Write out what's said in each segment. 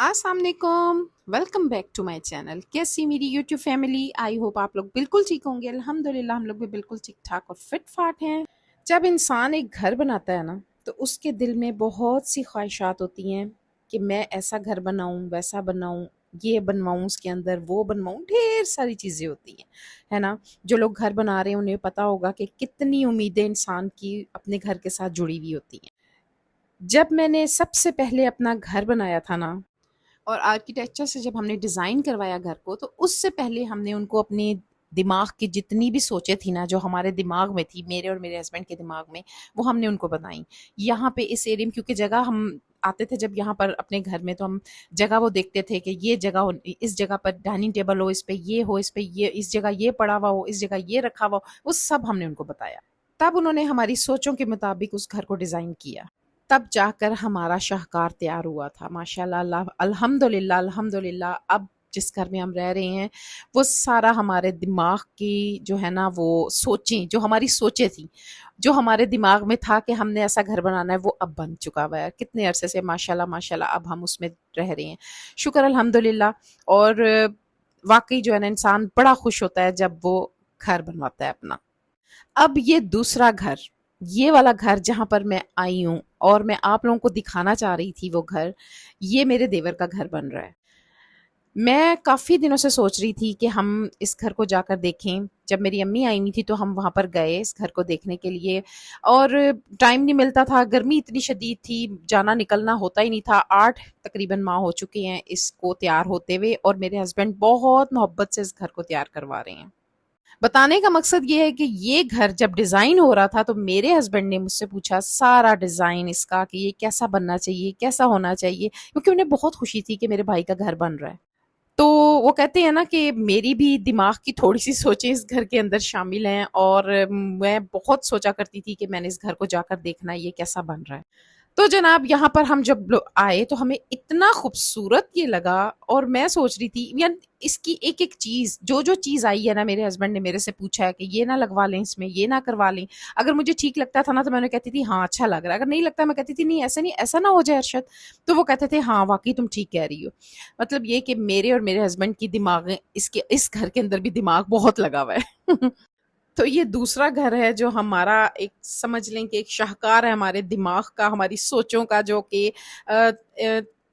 अस्सलाम वालेकुम, welcome back to my channel. कैसी मेरी यूट्यूब फैमिली? आई होप आप लोग बिल्कुल ठीक होंगे। अल्हम्दुलिल्लाह हम लोग भी बिल्कुल ठीक ठाक और फिट फाट हैं। जब इंसान एक घर बनाता है ना, तो उसके दिल में बहुत सी ख्वाहिशात होती हैं कि मैं ऐसा घर बनाऊं, वैसा बनाऊं, ये बनवाऊं, उसके अंदर वो बनवाऊं, ढेर सारी चीज़ें होती हैं, है ना। जो लोग घर बना रहे हैं उन्हें पता होगा कि कितनी उम्मीदें इंसान की अपने घर के साथ जुड़ी हुई होती हैं। जब मैंने सबसे पहले अपना घर बनाया था ना, और आर्किटेक्चर से जब हमने डिज़ाइन करवाया घर को, तो उससे पहले हमने उनको अपने दिमाग की जितनी भी सोचें थी ना, जो हमारे दिमाग में थी, मेरे और मेरे हस्बैंड के दिमाग में, वो हमने उनको बताई। यहाँ पे इस एरिया में, क्योंकि जगह हम आते थे जब यहाँ पर अपने घर में, तो हम जगह वो देखते थे कि ये जगह इस जगह पर डाइनिंग टेबल हो, इस पे ये हो, इस पे ये, इस जगह ये पड़ा हुआ हो, इस जगह ये रखा हुआ हो, वो सब हमने उनको बताया। तब उन्होंने हमारी सोचों के मुताबिक उस घर को डिज़ाइन किया। तब जाकर हमारा शाहकार तैयार हुआ था, माशाल्लाह, अल्हम्दुलिल्लाह, अल्हम्दुलिल्लाह। अब जिस घर में हम रह रहे हैं, वो सारा हमारे दिमाग की जो है ना, वो सोचें, जो हमारी सोचें थी, जो हमारे दिमाग में था कि हमने ऐसा घर बनाना है, वो अब बन चुका हुआ है। कितने अरसे से माशाल्लाह माशाल्लाह अब हम उसमें रह रहे हैं। शुक्र अल्हम्दुलिल्लाह। और वाक़ई जो है ना, इंसान बड़ा खुश होता है जब वो घर बनवाता है अपना। अब ये दूसरा घर, ये वाला घर जहाँ पर मैं आई हूँ और मैं आप लोगों को दिखाना चाह रही थी वो घर, ये मेरे देवर का घर बन रहा है। मैं काफ़ी दिनों से सोच रही थी कि हम इस घर को जाकर देखें। जब मेरी अम्मी आई हुई थी तो हम वहाँ पर गए इस घर को देखने के लिए, और टाइम नहीं मिलता था, गर्मी इतनी शदीद थी, जाना निकलना होता ही नहीं था। 8 तकरीबन माह हो चुके हैं इसको तैयार होते हुए, और मेरे हस्बैंड बहुत मोहब्बत से इस घर को तैयार करवा रहे हैं। बताने का मकसद ये है कि ये घर जब डिज़ाइन हो रहा था, तो मेरे हस्बैंड ने मुझसे पूछा सारा डिज़ाइन इसका कि ये कैसा बनना चाहिए, कैसा होना चाहिए, क्योंकि उन्हें बहुत खुशी थी कि मेरे भाई का घर बन रहा है। तो वो कहते हैं ना कि मेरी भी दिमाग की थोड़ी-सी सोचें इस घर के अंदर शामिल हैं, और मैं बहुत सोचा करती थी कि मैंने इस घर को जाकर देखना है ये कैसा बन रहा है। तो जनाब यहाँ पर हम जब आए तो हमें इतना खूबसूरत ये लगा, और मैं सोच रही थी यार, इसकी एक एक चीज़, जो जो चीज़ आई है ना, मेरे हस्बैंड ने मेरे से पूछा है कि ये ना लगवा लें इसमें, ये ना करवा लें। अगर मुझे ठीक लगता था ना, तो मैं उन्हें कहती थी हाँ अच्छा लग रहा है, अगर नहीं लगता मैं कहती थी नहीं ऐसा नहीं, ऐसा ना हो जाए अरशद। तो वो कहते थे हाँ वाकई तुम ठीक कह रही हो। मतलब ये कि मेरे और मेरे हस्बैंड की दिमाग, इसके इस घर के अंदर भी दिमाग बहुत लगा हुआ है। तो ये दूसरा घर है जो हमारा, एक समझ लें कि एक शाहकार है हमारे दिमाग का, हमारी सोचों का, जो कि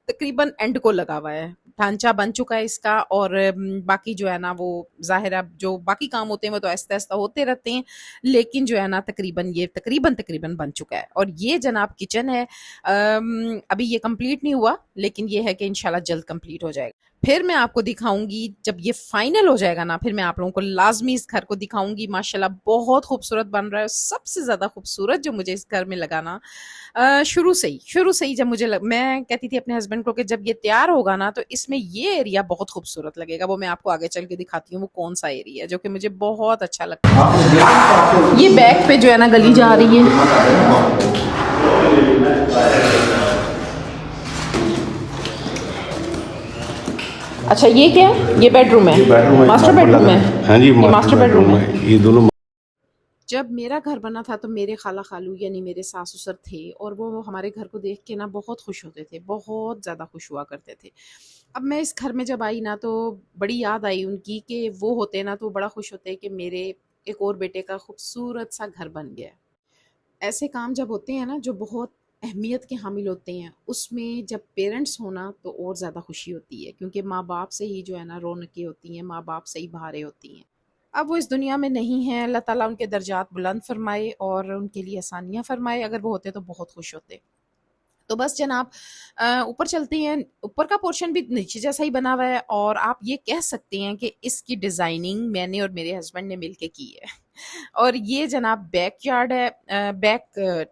तकरीबन एंड को लगा हुआ है। ढांचा बन चुका है इसका, और बाकी जो है ना, वो ज़ाहिर है जो बाकी काम होते हैं वो तो आहिस्ता-आहिस्ता होते रहते हैं, लेकिन जो है ना, तकरीबन ये तकरीबन बन चुका है। और ये जनाब किचन है। अभी ये कंप्लीट नहीं हुआ, लेकिन ये है कि इंशाल्लाह जल्द कंप्लीट हो जाएगा। फिर मैं आपको दिखाऊँगी जब ये फाइनल हो जाएगा ना, फिर मैं आप लोगों को लाज़मी इस घर को दिखाऊँगी। माशाल्लाह बहुत खूबसूरत बन रहा है। सबसे ज़्यादा खूबसूरत जो मुझे इस घर में लगा ना, शुरू से ही जब मुझे मैं कहती थी अपने हस्बैंड को कि जब ये तैयार होगा ना, तो इसमें ये एरिया बहुत खूबसूरत लगेगा। वो मैं आपको आगे चल के दिखाती हूँ वो कौन-सा एरिया है, जो कि मुझे बहुत अच्छा लगता है। ये बैक पे जो है ना गली जा रही है। अच्छा ये क्या है? ये बेडरूम है? ये बेडरूम है, मास्टर बेडरूम है? हाँ जी, ये मास्टर बेडरूम है? है। ये दोनों जब मेरा घर बना था तो मेरे खाला खालू यानी मेरे सास ससुर थे, और वो हमारे घर को देख के ना बहुत खुश होते थे, बहुत ज़्यादा खुश हुआ करते थे। अब मैं इस घर में जब आई ना, तो बड़ी याद आई उनकी कि वो होते ना तो बड़ा खुश होते कि मेरे एक और बेटे का खूबसूरत सा घर बन गया है। ऐसे काम जब होते हैं ना, जो बहुत अहमियत के हामिल होते हैं, उसमें जब पेरेंट्स होना तो और ज़्यादा खुशी होती है, क्योंकि माँ बाप से ही जो है ना रौनकें होती हैं, माँ बाप से ही बहारें होती हैं। अब वो इस दुनिया में नहीं है, अल्लाह ताला उनके दर्जात बुलंद फरमाए और उनके लिए आसानियाँ फरमाए। अगर वो होते तो बहुत खुश होते। तो बस जनाब, ऊपर चलते हैं। ऊपर का पोर्शन भी नीचे जैसा ही बना हुआ है, और आप ये कह सकते हैं कि इसकी डिज़ाइनिंग मैंने और मेरे हस्बैंड ने मिलके की है। और ये जनाब बैकयार्ड है, बैक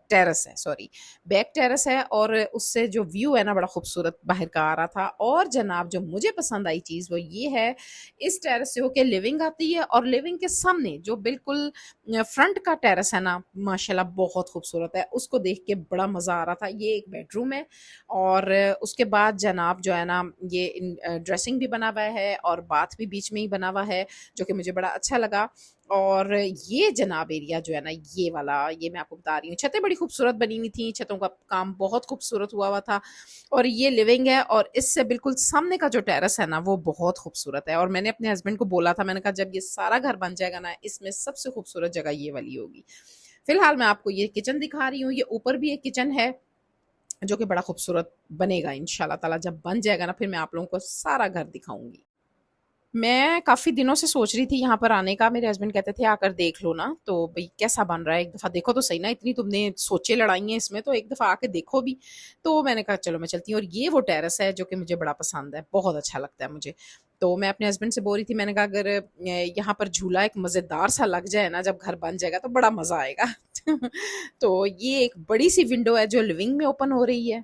टेरेस है, सॉरी, बैक टेरेस है, और उससे जो व्यू है ना बड़ा खूबसूरत बाहर का आ रहा था। और जनाब जो मुझे पसंद आई चीज़ वो ये है, इस टेरेस से होके लिविंग आती है, और लिविंग के सामने जो बिल्कुल फ्रंट का टेरेस है ना, माशाल्लाह बहुत खूबसूरत है, उसको देख के बड़ा मज़ा आ रहा था। ये एक बेडरूम है, और उसके बाद जनाब जो है ना, ये ड्रेसिंग भी बना हुआ है और बाथ भी बीच में ही बना हुआ है, जो कि मुझे बड़ा अच्छा लगा। اور یہ جناب ایریا جو ہے نا یہ والا، یہ میں آپ کو بتا رہی ہوں، چھتیں بڑی خوبصورت بنی ہوئی تھیں، چھتوں کا کام بہت خوبصورت ہوا ہوا تھا، اور یہ لیونگ ہے، اور اس سے بالکل سامنے کا جو ٹیرس ہے نا وہ بہت خوبصورت ہے، اور میں نے اپنے ہسبینڈ کو بولا تھا، میں نے کہا جب یہ سارا گھر بن جائے گا نا اس میں سب سے خوبصورت جگہ یہ والی ہوگی۔ فی الحال میں آپ کو یہ کچن دکھا رہی ہوں، یہ اوپر بھی ایک کچن ہے جو کہ بڑا خوبصورت بنے گا انشاءاللہ تعالی، جب بن جائے گا نا پھر میں آپ لوگوں کو سارا گھر دکھاؤں گی۔ میں کافی دنوں سے سوچ رہی تھی یہاں پر آنے کا، میرے ہسبینڈ کہتے تھے آ کر دیکھ لو نا، تو بھئی کیسا بن رہا ہے، ایک دفعہ دیکھو تو صحیح نا، اتنی تم نے سوچیں لڑائی ہیں اس میں تو ایک دفعہ آ کے دیکھو بھی۔ تو میں نے کہا چلو میں چلتی ہوں، اور یہ وہ ٹیرس ہے جو کہ مجھے بڑا پسند ہے، بہت اچھا لگتا ہے مجھے۔ تو میں اپنے ہسبینڈ سے بول رہی تھی، میں نے کہا اگر یہاں پر جھولا ایک مزیدار سا لگ جائے نا جب گھر بن جائے گا تو بڑا مزہ آئے گا۔ تو یہ ایک بڑی سی ونڈو ہے جو لیونگ میں اوپن ہو رہی ہے۔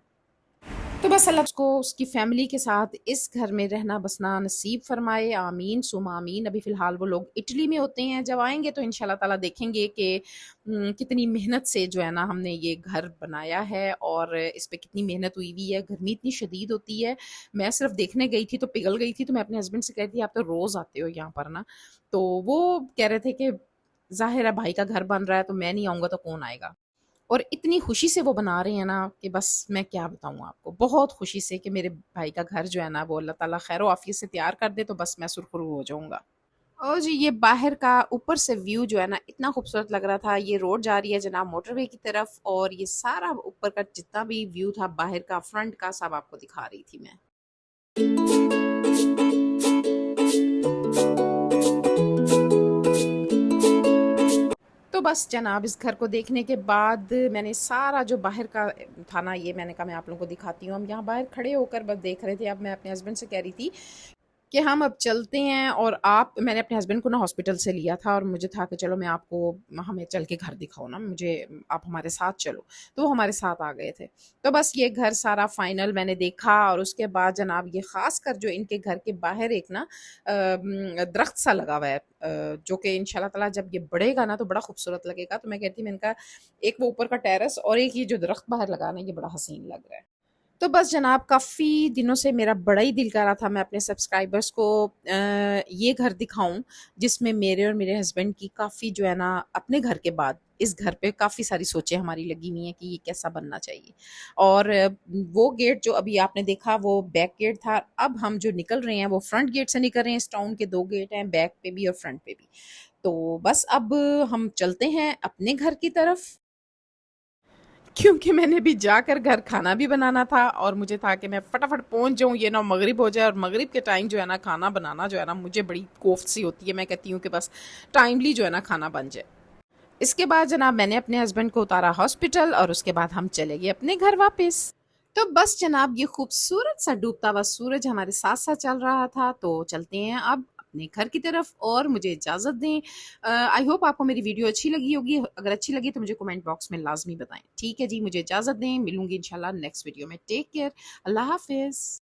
تو بس اللہ اس کو اس کی فیملی کے ساتھ اس گھر میں رہنا بسنا نصیب فرمائے، آمین ثم آمین۔ ابھی فی الحال وہ لوگ اٹلی میں ہوتے ہیں، جب آئیں گے تو انشاءاللہ تعالیٰ دیکھیں گے کہ کتنی محنت سے جو ہے نا ہم نے یہ گھر بنایا ہے، اور اس پہ کتنی محنت ہوئی ہوئی ہے، گرمی اتنی شدید ہوتی ہے۔ میں صرف دیکھنے گئی تھی تو پگھل گئی تھی، تو میں اپنے ہسبینڈ سے کہتی تھی آپ تو روز آتے ہو یہاں پر نا، تو وہ کہہ رہے تھے کہ ظاہر ہے بھائی کا گھر بن رہا ہے تو میں نہیں آؤں گا تو کون آئے گا، اور اتنی خوشی سے وہ بنا رہے ہیں نا کہ بس میں کیا بتاؤں آپ کو، بہت خوشی سے کہ میرے بھائی کا گھر جو ہے نا وہ اللہ تعالیٰ خیر و عافیت سے تیار کر دے تو بس میں سرخرو ہو جاؤں گا۔ اور جی یہ باہر کا اوپر سے ویو جو ہے نا اتنا خوبصورت لگ رہا تھا، یہ روڈ جا رہی ہے جناب موٹر وے کی طرف، اور یہ سارا اوپر کا جتنا بھی ویو تھا باہر کا فرنٹ کا سب آپ کو دکھا رہی تھی میں۔ تو بس جناب اس گھر کو دیکھنے کے بعد میں نے سارا جو باہر کا تھا نا یہ میں نے کہا میں آپ لوگوں کو دکھاتی ہوں، ہم یہاں باہر کھڑے ہو کر بس دیکھ رہے تھے، اب میں اپنے ہسبینڈ سے کہہ رہی تھی کہ ہم اب چلتے ہیں، اور آپ میں نے اپنے ہسبینڈ کو نا ہاسپٹل سے لیا تھا، اور مجھے تھا کہ چلو میں آپ کو ہمیں چل کے گھر دکھاؤ نا، مجھے آپ ہمارے ساتھ چلو، تو وہ ہمارے ساتھ آ گئے تھے۔ تو بس یہ گھر سارا فائنل میں نے دیکھا، اور اس کے بعد جناب یہ خاص کر جو ان کے گھر کے باہر ایک نا درخت سا لگا ہوا ہے، جو کہ انشاءاللہ تعالیٰ جب یہ بڑھے گا نا تو بڑا خوبصورت لگے گا، تو میں کہتی میں ان کا ایک وہ اوپر کا ٹیرس اور ایک یہ جو درخت باہر لگا نا یہ بڑا حسین لگ رہا ہے۔ تو بس جناب کافی دنوں سے میرا بڑا ہی دل کر رہا تھا میں اپنے سبسکرائبرز کو یہ گھر دکھاؤں جس میں میرے اور میرے ہسبینڈ کی کافی جو ہے نا اپنے گھر کے بعد اس گھر پہ کافی ساری سوچیں ہماری لگی ہوئی ہیں کہ یہ کیسا بننا چاہیے، اور وہ گیٹ جو ابھی آپ نے دیکھا وہ بیک گیٹ تھا، اب ہم جو نکل رہے ہیں وہ فرنٹ گیٹ سے نکل رہے ہیں، اس ٹاؤن کے 2 گیٹ ہیں، بیک پہ بھی اور فرنٹ پہ بھی، تو بس اب ہم چلتے ہیں اپنے گھر کی طرف، کیونکہ میں نے بھی جا کر گھر کھانا بھی بنانا تھا، اور مجھے تھا کہ میں فٹافٹ پہنچ جاؤں، یہ نہ مغرب ہو جائے، اور مغرب کے ٹائم جو ہے نا کھانا بنانا جو ہے نا مجھے بڑی کوفت سی ہوتی ہے، میں کہتی ہوں کہ بس ٹائملی جو ہے نا کھانا بن جائے۔ اس کے بعد جناب میں نے اپنے ہسبینڈ کو اتارا ہاسپٹل، اور اس کے بعد ہم چلے گئے اپنے گھر واپس۔ تو بس جناب یہ خوبصورت سا ڈوبتا ہوا سورج ہمارے ساتھ ساتھ چل رہا تھا، تو چلتے ہیں اب اپنے گھر کی طرف، اور مجھے اجازت دیں۔ آئی ہوپ آپ کو میری ویڈیو اچھی لگی ہوگی، اگر اچھی لگی تو مجھے کمنٹ باکس میں لازمی بتائیں، ٹھیک ہے جی؟ مجھے اجازت دیں، ملوں گی انشاءاللہ نیکسٹ ویڈیو میں، ٹیک کیئر، اللہ حافظ۔